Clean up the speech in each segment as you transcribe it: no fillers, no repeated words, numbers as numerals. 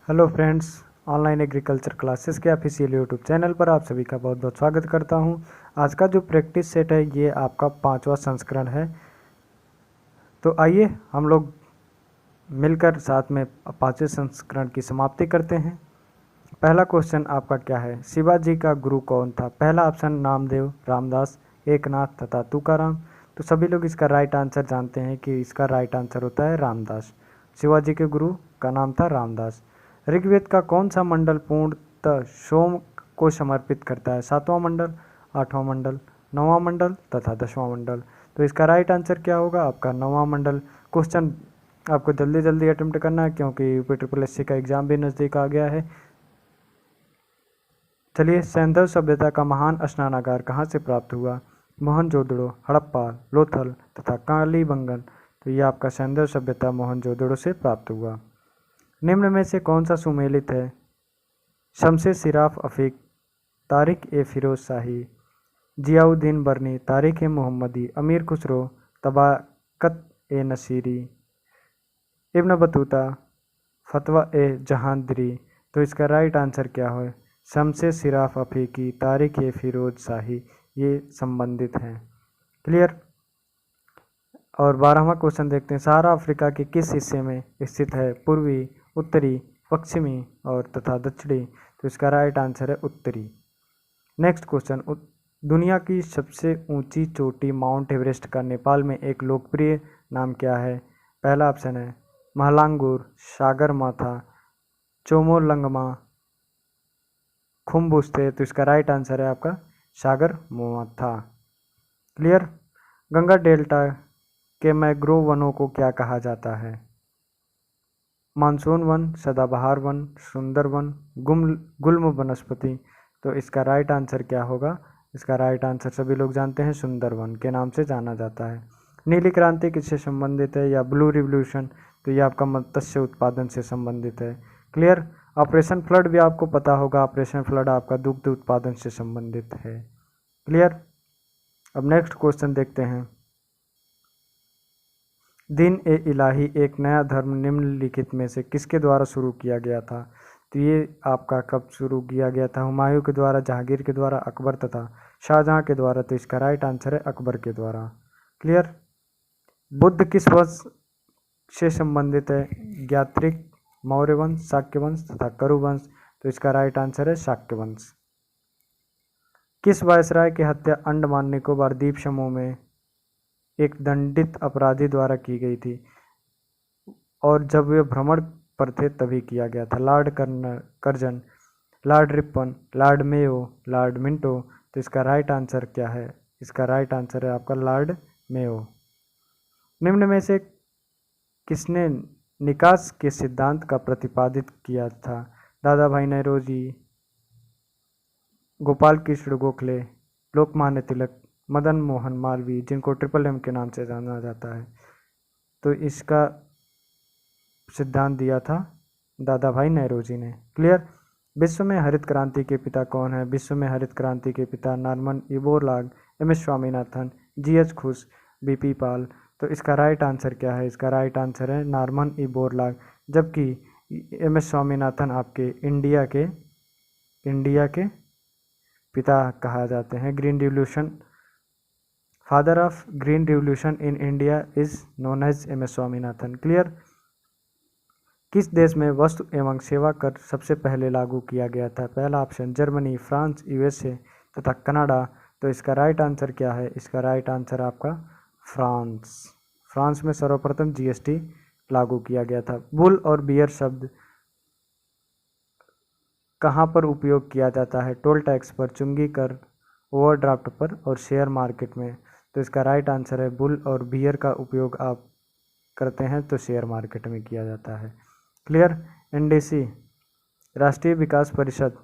Hello friends, online agriculture classes के official YouTube channel पर आप सभी का बहुत बहुत स्वागत करता हूं। आज का जो प्रैक्टिस सेट है ये आपका 5वां संस्करण है। तो आइए हम लोग मिलकर साथ में 5वें संस्करण की समाप्ति करते हैं। पहला क्वेश्चन आपका क्या है? शिवाजी का गुरु कौन था? पहला ऑप्शन नामदेव, रामदास, एकनाथ तथा तुकाराम। तो सभी लोग इसका राइट आंसर जानते हैं कि इसका राइट आंसर होता है रामदास। शिवाजी के गुरु का नाम था रामदास। ऋग्वेद का कौन सा मंडल पूर्णतः सोम को समर्पित करता है? 7वां मंडल, 8वां मंडल, 9वां मंडल तथा 10वां मंडल। तो इसका राइट आंसर क्या होगा? आपका 9वां मंडल। क्वेश्चन आपको जल्दी जल्दी अटेम्प्ट करना है क्योंकि यूपी का एग्जाम भी नज़दीक आ गया है। चलिए, सैंधव सभ्यता का महान स्नानागार कहाँ से प्राप्त हुआ? मोहनजोदड़ो, हड़प्पा, लोथल तथा कालीबंगन। तो ये आपका सैंधव सभ्यता मोहनजोदड़ो से प्राप्त हुआ। निम्न में से कौन सा सुमेलित है? शमसे सिराफ अफीक, तारिक ए फिरोज शाही, जियाउद्दीन बर्नी, तारिक ए मोहम्मदी, अमीर खुसरो, तबाकत ए नसीरी, इब्न बतूता, फतवा ए जहांदरी। तो इसका राइट आंसर क्या है? शमसे सिराफ अफीकी, तारिक ए फिरोज शाही, ये संबंधित हैं। क्लियर। और 12वां क्वेश्चन देखते हैं। सहारा अफ्रीका के किस हिस्से में स्थित है? पूर्वी, उत्तरी, पश्चिमी और तथा दक्षिणी। तो इसका राइट आंसर है उत्तरी। Next question. दुनिया की सबसे ऊंची चोटी माउंट एवरेस्ट का नेपाल में एक लोकप्रिय नाम क्या है? पहला ऑप्शन है महलांगुर, सागर माथा, चोमोलंगमा, खुम्बुस्ते। तो इसका राइट आंसर है आपका सागर माथा। क्लियर। गंगा डेल्टा के मैंग्रोव वनों को क्या कहा जाता है? मानसून वन, सदाबहार वन, सुंदर वन, गुल्म वनस्पति। तो इसका राइट आंसर क्या होगा? इसका राइट आंसर सभी लोग जानते हैं, सुंदर वन के नाम से जाना जाता है। नीली क्रांति किससे संबंधित है? या ब्लू रिवोल्यूशन। तो ये आपका मत्स्य उत्पादन से संबंधित है। क्लियर। ऑपरेशन फ्लड भी आपको पता होगा, ऑपरेशन फ्लड आपका दुग्ध उत्पादन से संबंधित है। क्लियर। अब नेक्स्ट क्वेश्चन देखते हैं। दीन ए इलाही एक नया धर्म निम्नलिखित में से किसके द्वारा शुरू किया गया था? तो ये आपका कब शुरू किया गया था? हुमायूं के द्वारा, जहांगीर के द्वारा, अकबर तथा शाहजहां के द्वारा। तो इसका राइट आंसर है अकबर के द्वारा। क्लियर। बुद्ध किस वंश से संबंधित है? ज्ञात्रिक, मौर्य वंश, शाक्य वंश तथा करु वंश। तो इसका राइट आंसर है शाक्य वंश। किस वायसराय की हत्या अंडमान निकोबार द्वीप समूह में एक दंडित अपराधी द्वारा की गई थी और जब वे भ्रमण पर थे तभी किया गया था? Lord Curzon, Lord Ripon, Lord Mayo, Lord Minto. तो इसका राइट आंसर क्या है? इसका राइट आंसर है आपका लॉर्ड मेयो। निम्न में से किसने निकास के सिद्धांत का प्रतिपादित किया था? दादा भाई नौरोजी, गोपाल कृष्ण गोखले, लोकमान्य तिलक, मदन मोहन मालवीय, जिनको ट्रिपल एम के नाम से जाना जाता है। तो इसका सिद्धांत दिया था दादा भाई नौरोजी ने। क्लियर। विश्व में हरित क्रांति के पिता कौन है? विश्व में हरित क्रांति के पिता Norman E Borlaug, M S. Swaminathan, G H. Khush, B P. पाल। तो इसका राइट आंसर क्या है? इसका राइट आंसर है नॉर्मन ई बोरलॉग, जबकि एम.एस. स्वामीनाथन आपके इंडिया के पिता कहा जाते हैं। Green revolution, father of green revolution in India is known as MS. Swaminathan. Clear. किस देश में वस्तु एवं सेवा कर सबसे पहले लागू किया गया था? पहला ऑप्शन जर्मनी, फ्रांस, यूएसए तथा कनाडा। तो इसका राइट आंसर क्या है? इसका राइट आंसर आपका फ्रांस। फ्रांस में सर्वप्रथम जीएसटी लागू किया गया था। बुल और बियर शब्द कहाँ पर उपयोग किया जाता है? टोल टैक्स पर, चुंगी कर, ओवरड्राफ्ट पर और शेयर मार्केट में। तो इसका राइट आंसर है बुल और बियर का उपयोग आप करते हैं तो शेयर मार्केट में किया जाता है। क्लियर। एनडीसी राष्ट्रीय विकास परिषद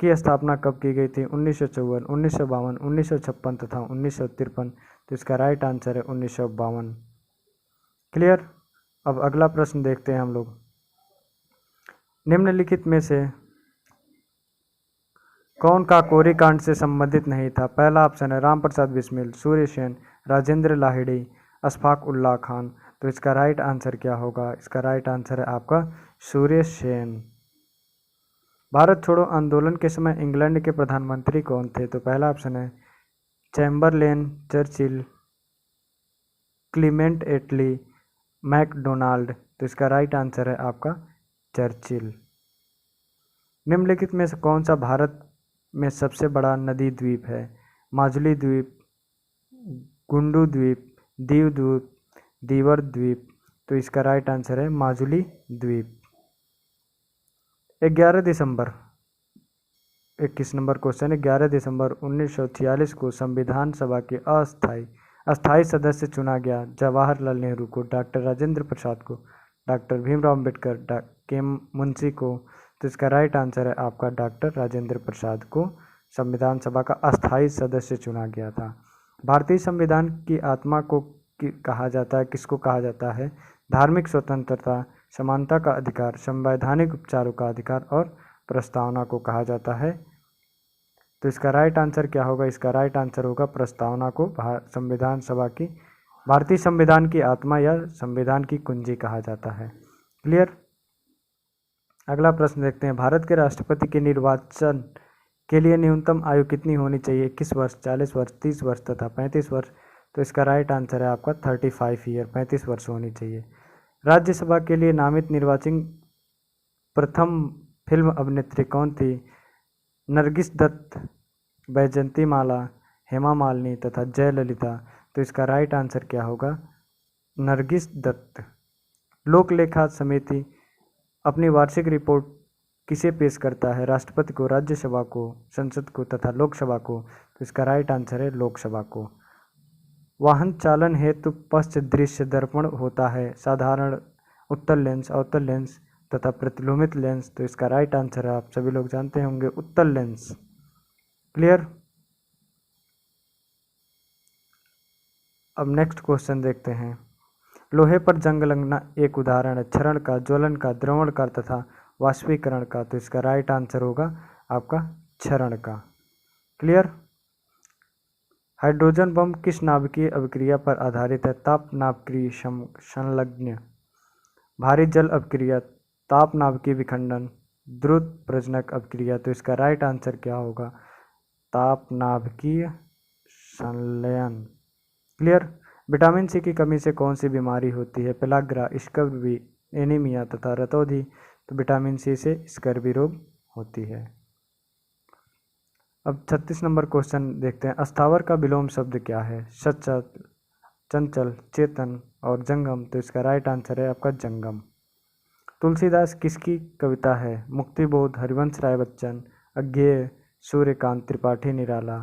की स्थापना कब की गई थी? 1954, 1952, 1956 तथा 1953। तो इसका राइट आंसर है 1952। क्लियर। अब अगला प्रश्न देखते हैं हम लोग। निम्नलिखित में से कौन काकोरी कांड से संबंधित नहीं था? पहला ऑप्शन है राम प्रसाद बिस्मिल, सूर्य सेन, राजेंद्र लाहिड़ी, अशफाक उल्लाह खान। तो इसका राइट आंसर क्या होगा? इसका राइट आंसर है आपका सूर्य सेन। भारत छोड़ो आंदोलन के समय इंग्लैंड के प्रधानमंत्री कौन थे? तो पहला ऑप्शन है चैम्बरलेन, चर्चिल, क्लीमेंट एटली, मैकडोनाल्ड। तो इसका राइट आंसर है आपका चर्चिल। निम्नलिखित में से कौन सा भारत में सबसे बड़ा नदी द्वीप है? माजुली द्वीप, गुंडू द्वीप, दीव द्वीप, दीवर द्वीप। तो इसका राइट आंसर है माजुली द्वीप। 11 दिसंबर 21 नंबर क्वेश्चन, 11 दिसंबर 1946 को संविधान सभा के अस्थायी सदस्य चुना गया। जवाहरलाल नेहरू को, डॉक्टर राजेंद्र प्रसाद को, डॉक्टर भीमराव अम्बेडकर, के मुंशी को। तो इसका राइट आंसर है आपका डॉक्टर राजेंद्र प्रसाद को संविधान सभा का अस्थायी सदस्य चुना गया था। भारतीय संविधान की आत्मा को कहा जाता है, किसको कहा जाता है? धार्मिक स्वतंत्रता, समानता का अधिकार, संवैधानिक उपचारों का अधिकार और प्रस्तावना को कहा जाता है। तो इसका राइट आंसर क्या होगा? इसका राइट आंसर होगा प्रस्तावना को संविधान सभा की भारतीय संविधान की आत्मा या संविधान की कुंजी कहा जाता है। क्लियर। अगला प्रश्न देखते हैं, भारत के राष्ट्रपति के निर्वाचन के लिए न्यूनतम आयु कितनी होनी चाहिए? 21 वर्ष, 40 वर्ष, 30 वर्ष तथा 35 वर्ष। तो इसका राइट आंसर है आपका 35 ईयर, 35 वर्ष होनी चाहिए। राज्यसभा के लिए नामित निर्वाचित प्रथम फिल्म अभिनेत्री कौन थी? नरगिस दत्त, बैजंती माला, हेमा मालिनी तथा जयललिता। तो इसका राइट आंसर क्या होगा? नरगिस दत्त। लोक लेखा समिति अपनी वार्षिक रिपोर्ट किसे पेश करता है? राष्ट्रपति को, राज्यसभा को, संसद को तथा लोकसभा को। तो इसका राइट आंसर है लोकसभा को। वाहन चालन हेतु पश्च दृश्य दर्पण होता है साधारण, उत्तल लेंस, अवतल लेंस तथा प्रतिलोमित लेंस। तो इसका राइट आंसर है, आप सभी लोग जानते होंगे, उत्तल लेंस। क्लियर। अब नेक्स्ट क्वेश्चन देखते हैं, लोहे पर जंग लगना एक उदाहरण है क्षरण का, ज्वलन का, द्रवण का तथा वाष्पीकरण का। तो इसका राइट आंसर होगा आपका क्षरण का। क्लियर। हाइड्रोजन बम किस नाभिकीय अभिक्रिया पर आधारित है? ताप नाभिकीय संलग्न, भारी जल अभिक्रिया, ताप नाभिकीय विखंडन, द्रुत प्रजनक अभिक्रिया। तो इसका राइट आंसर क्या होगा? ताप नाभिकीय संलयन। क्लियर। विटामिन सी की कमी से कौन सी बीमारी होती है? पेलाग्रा, स्कर्वी, एनीमिया तथा रतौंधी। तो विटामिन सी से स्कर्वी रोग होती है। अब 36 नंबर क्वेश्चन देखते हैं, अस्थावर का विलोम शब्द क्या है? सचल, चंचल, चेतन और जंगम। तो इसका राइट आंसर है आपका जंगम। तुलसीदास किसकी कविता है? मुक्तिबोध, हरिवंश राय बच्चन, अज्ञेय, सूर्यकांत त्रिपाठी निराला।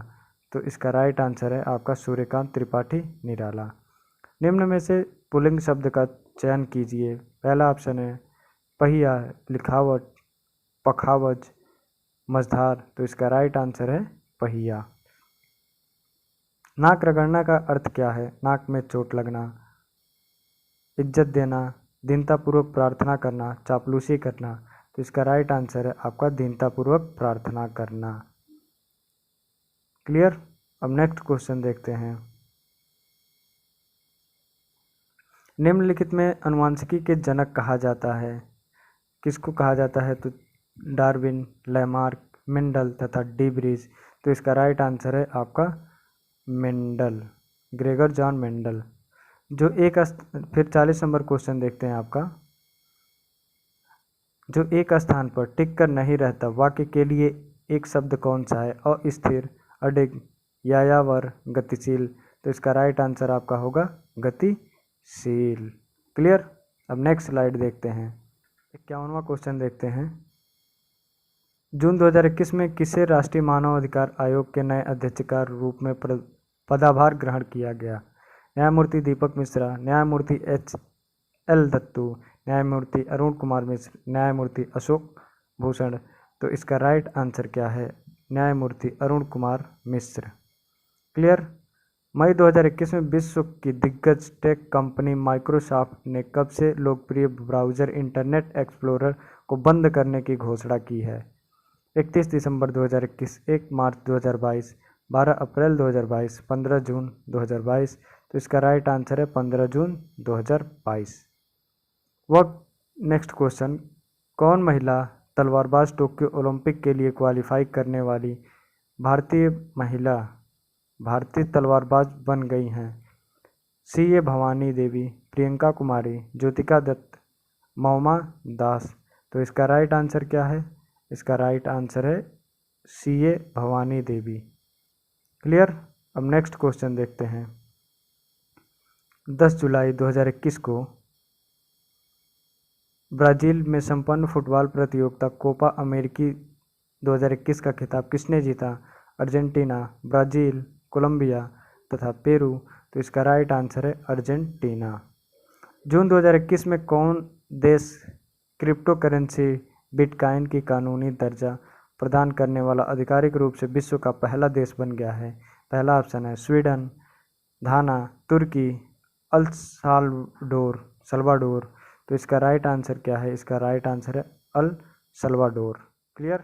तो इसका राइट आंसर है आपका सूर्यकांत त्रिपाठी निराला। निम्न में से पुल्लिंग शब्द का चयन कीजिए। पहला ऑप्शन है पहिया, लिखावट, पखावज, मझधार। तो इसका राइट आंसर है पहिया। नाक रगड़ना का अर्थ क्या है? नाक में चोट लगना, इज्जत देना, दीनतापूर्वक प्रार्थना करना, चापलूसी करना। तो इसका राइट आंसर है आपका दीनतापूर्वक प्रार्थना करना। क्लियर। अब नेक्स्ट क्वेश्चन देखते हैं, निम्नलिखित में अनुवांशिकी के जनक कहा जाता है, किसको कहा जाता है? तो डार्विन, लैमार्क, मेंडल तथा डी ब्रीज। तो इसका राइट आंसर है आपका मेंडल, ग्रेगर जॉन मेंडल। फिर 40 नंबर क्वेश्चन देखते हैं आपका, जो एक स्थान पर टिक कर नहीं रहता वाक्य के लिए एक शब्द कौन सा है? अस्थिर, अडिग, यायावर, गतिशील। तो इसका राइट आंसर आपका होगा गतिशील। क्लियर। अब नेक्स्ट स्लाइड देखते हैं, 51वां क्वेश्चन देखते हैं, जून 2021 में किसे राष्ट्रीय मानव अधिकार आयोग के नए अध्यक्ष का रूप में पदभार ग्रहण किया गया? न्यायमूर्ति दीपक मिश्रा, न्यायमूर्ति एल दत्तू, न्यायमूर्ति अरुण कुमार मिश्र, न्यायमूर्ति अशोक भूषण। तो इसका राइट आंसर क्या है? न्यायमूर्ति अरुण कुमार मिश्र। क्लियर। मई 2021 में विश्व की दिग्गज टेक कंपनी माइक्रोसॉफ्ट ने कब से लोकप्रिय ब्राउज़र इंटरनेट एक्सप्लोरर को बंद करने की घोषणा की है? 31 दिसंबर 2021, 1 मार्च 2022, 12 अप्रैल 2022, 15 जून 2022, तो इसका राइट आंसर है 15 जून 2022। वह नेक्स्ट क्वेश्चन, कौन महिला तलवारबाज टोक्यो ओलंपिक के लिए क्वालिफाई करने वाली भारतीय महिला भारतीय तलवारबाज बन गई हैं? सीए भवानी देवी, प्रियंका कुमारी, ज्योतिका दत्त, मौमा दास। तो इसका राइट आंसर क्या है? इसका राइट आंसर है सीए भवानी देवी। क्लियर। अब नेक्स्ट क्वेश्चन देखते हैं। 10 जुलाई 2021 को ब्राज़ील में संपन्न फुटबॉल प्रतियोगिता कोपा अमेरिकी 2021 का खिताब किसने जीता? अर्जेंटीना, ब्राज़ील, कोलंबिया तथा पेरू। तो इसका राइट आंसर है अर्जेंटीना। जून 2021 में कौन देश क्रिप्टो करेंसी बिटकॉइन की कानूनी दर्जा प्रदान करने वाला आधिकारिक रूप से विश्व का पहला देश बन गया है? पहला ऑप्शन है स्वीडन, घाना, तुर्की, अल सल्वाडोर। तो इसका राइट आंसर क्या है? इसका राइट आंसर है El Salvador. Clear.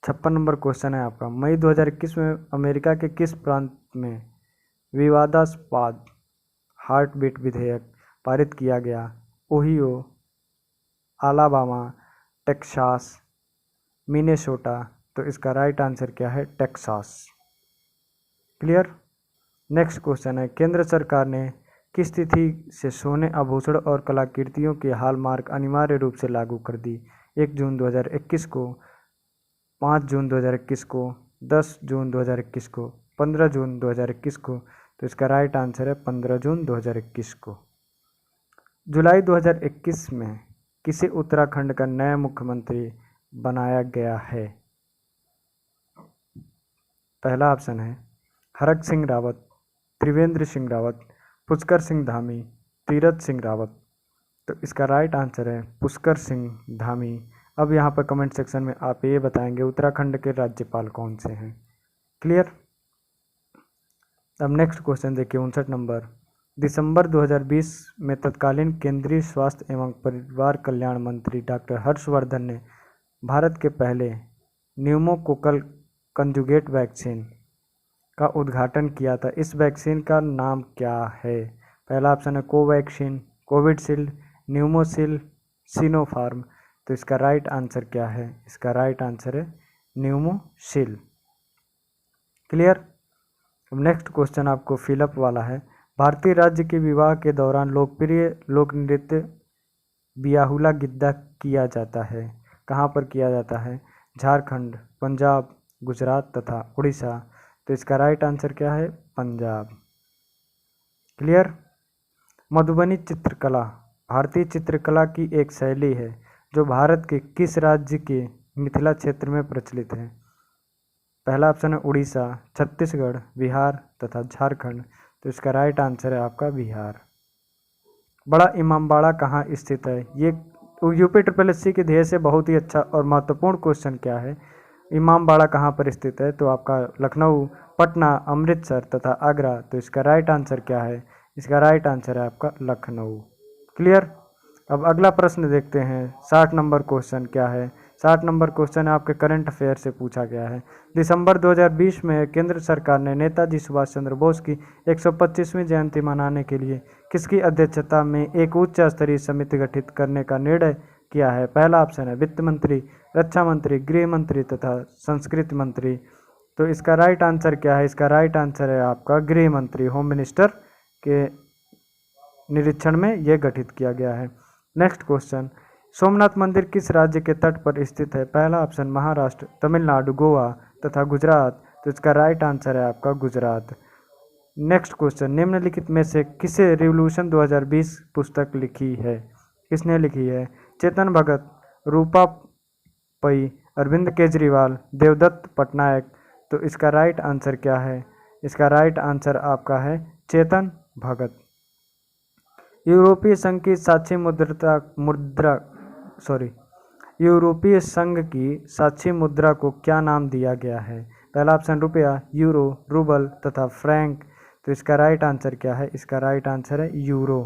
56 number question है आपका। मई 2021 में अमेरिका के किस प्रांत में विवादास्पद हार्ट बीट विधेयक पारित किया गया? Ohio, Alabama, Texas, Minnesota. तो इसका राइट आंसर क्या है? टेक्सास। क्लियर। नेक्स्ट क्वेश्चन है, केंद्र सरकार ने किस तिथि से सोने, आभूषण और कलाकृतियों की हॉलमार्क अनिवार्य रूप से लागू कर दी? 1 जून 2021 को, 5 जून 2021 को, 10 जून 2021 को, 15 जून 2021 को। तो इसका राइट आंसर है 15 जून 2021 को। जुलाई 2021 में किसे उत्तराखंड का नया मुख्यमंत्री बनाया गया है? पहला ऑप्शन है हरक सिंह रावत, त्रिवेंद्र सिंह रावत, पुष्कर सिंह धामी, तीरथ सिंह रावत। तो इसका राइट आंसर है पुष्कर सिंह धामी। अब यहाँ पर कमेंट सेक्शन में आप ये बताएंगे उत्तराखंड के राज्यपाल कौन से हैं। क्लियर। अब नेक्स्ट क्वेश्चन देखिए 59 नंबर। दिसंबर 2020 में तत्कालीन केंद्रीय स्वास्थ्य एवं परिवार कल्याण मंत्री डॉक्टर हर्षवर्धन ने भारत के पहले न्यूमोकोकल कंजुगेट वैक्सीन का उद्घाटन किया था। इस वैक्सीन का नाम क्या है? पहला ऑप्शन है कोवैक्सीन, कोविडशील्ड, न्यूमोसिल, सिनोफार्म। तो इसका राइट आंसर क्या है? इसका राइट आंसर है न्यूमोसिल। क्लियर। अब नेक्स्ट क्वेश्चन आपको फिलअप वाला है। भारतीय राज्य के विवाह के दौरान लोकप्रिय लोक नृत्य बियाहुला गिद्दा किया जाता है। कहाँ पर किया जाता है? झारखंड, पंजाब, गुजरात तथा उड़ीसा। तो इसका राइट आंसर क्या है? पंजाब। क्लियर। मधुबनी चित्रकला भारतीय चित्रकला की एक शैली है जो भारत के किस राज्य के मिथिला क्षेत्र में प्रचलित है? पहला ऑप्शन है उड़ीसा, छत्तीसगढ़, बिहार तथा झारखंड। तो इसका राइट आंसर है आपका बिहार। बड़ा इमामबाड़ा कहाँ स्थित है? ये यूपी SSS के ध्येय से बहुत ही अच्छा और महत्वपूर्ण क्वेश्चन क्या है? इमामबाड़ा कहाँ पर स्थित है? तो आपका लखनऊ, पटना, अमृतसर तथा आगरा। तो इसका राइट आंसर क्या है? इसका राइट आंसर है आपका लखनऊ। क्लियर। अब अगला प्रश्न देखते हैं। 60 नंबर क्वेश्चन क्या है? 60 नंबर क्वेश्चन आपके करंट अफेयर से पूछा गया है। दिसंबर 2020 में केंद्र सरकार ने नेताजी सुभाष चंद्र बोस की 125वीं जयंती मनाने के लिए किसकी अध्यक्षता में एक उच्च स्तरीय समिति गठित करने का निर्णय किया है? पहला ऑप्शन है वित्त मंत्री, रक्षा मंत्री, गृह मंत्री तथा संस्कृति मंत्री। तो इसका राइट आंसर क्या है? इसका राइट आंसर है आपका गृह मंत्री, होम मिनिस्टर के निरीक्षण में यह गठित किया गया है। नेक्स्ट क्वेश्चन, सोमनाथ मंदिर किस राज्य के तट पर स्थित है? पहला ऑप्शन महाराष्ट्र, तमिलनाडु, गोवा तथा गुजरात। तो इसका राइट आंसर है आपका गुजरात। नेक्स्ट क्वेश्चन, निम्नलिखित में से किसे रिवॉल्यूशन 2020 पुस्तक लिखी है? किसने लिखी है? चेतन भगत, रूपा पई, अरविंद केजरीवाल, देवदत्त पटनायक। तो इसका राइट आंसर क्या है? इसका राइट आंसर आपका है चेतन भगत। यूरोपीय संघ की साक्षी यूरोपीय संघ की साक्षी मुद्रा को क्या नाम दिया गया है? पहला ऑप्शन रुपया, यूरो, रूबल तथा फ्रैंक। तो इसका राइट आंसर क्या है? इसका राइट आंसर है यूरो।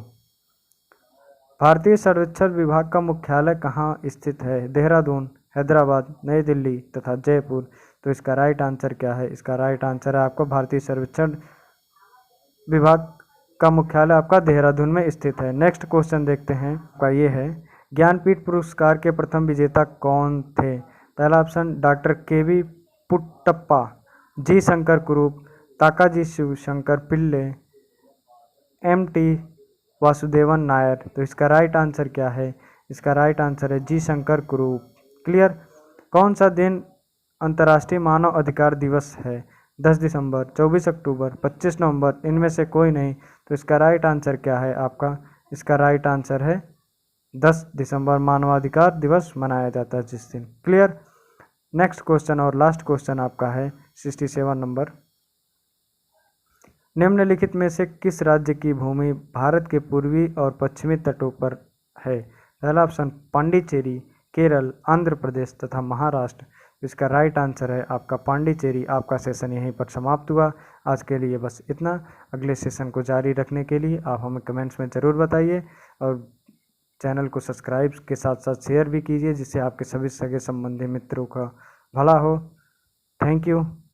भारतीय सर्वेक्षण विभाग का मुख्यालय कहाँ स्थित है? देहरादून, हैदराबाद, नई दिल्ली तथा जयपुर। तो इसका राइट आंसर क्या है? इसका राइट आंसर है आपको भारतीय सर्वेक्षण विभाग का मुख्यालय आपका देहरादून में स्थित है। नेक्स्ट क्वेश्चन देखते हैं, आपका ये है, ज्ञानपीठ पुरस्कार के प्रथम विजेता कौन थे? पहला ऑप्शन डॉक्टर के.वी. पुट्टप्पा, जी शंकर कुरूप, ताकाजी शिवशंकर पिल्ले, एम.टी. वासुदेवन नायर। तो इसका राइट आंसर क्या है? इसका राइट आंसर है जी शंकर कुरूप। क्लियर। कौन सा दिन अंतर्राष्ट्रीय मानव अधिकार दिवस है? 10 दिसंबर, 24 अक्टूबर, 25 नवंबर, इनमें से कोई नहीं। तो इसका राइट आंसर क्या है आपका? इसका राइट आंसर है 10 दिसंबर मानवाधिकार दिवस मनाया जाता है जिस दिन। क्लियर। नेक्स्ट क्वेश्चन और लास्ट क्वेश्चन आपका है 67 नंबर, निम्नलिखित में से किस राज्य की भूमि भारत के पूर्वी और पश्चिमी तटों पर है? पहला ऑप्शन पांडिचेरी, केरल, आंध्र प्रदेश तथा महाराष्ट्र। इसका राइट आंसर है आपका पांडिचेरी। आपका सेशन यहीं पर समाप्त हुआ। आज के लिए बस इतना। अगले सेशन को जारी रखने के लिए आप हमें कमेंट्स में ज़रूर बताइए और चैनल को सब्सक्राइब के साथ साथ शेयर भी कीजिए, जिससे आपके सभी सगे संबंधी मित्रों का भला हो। Thank you.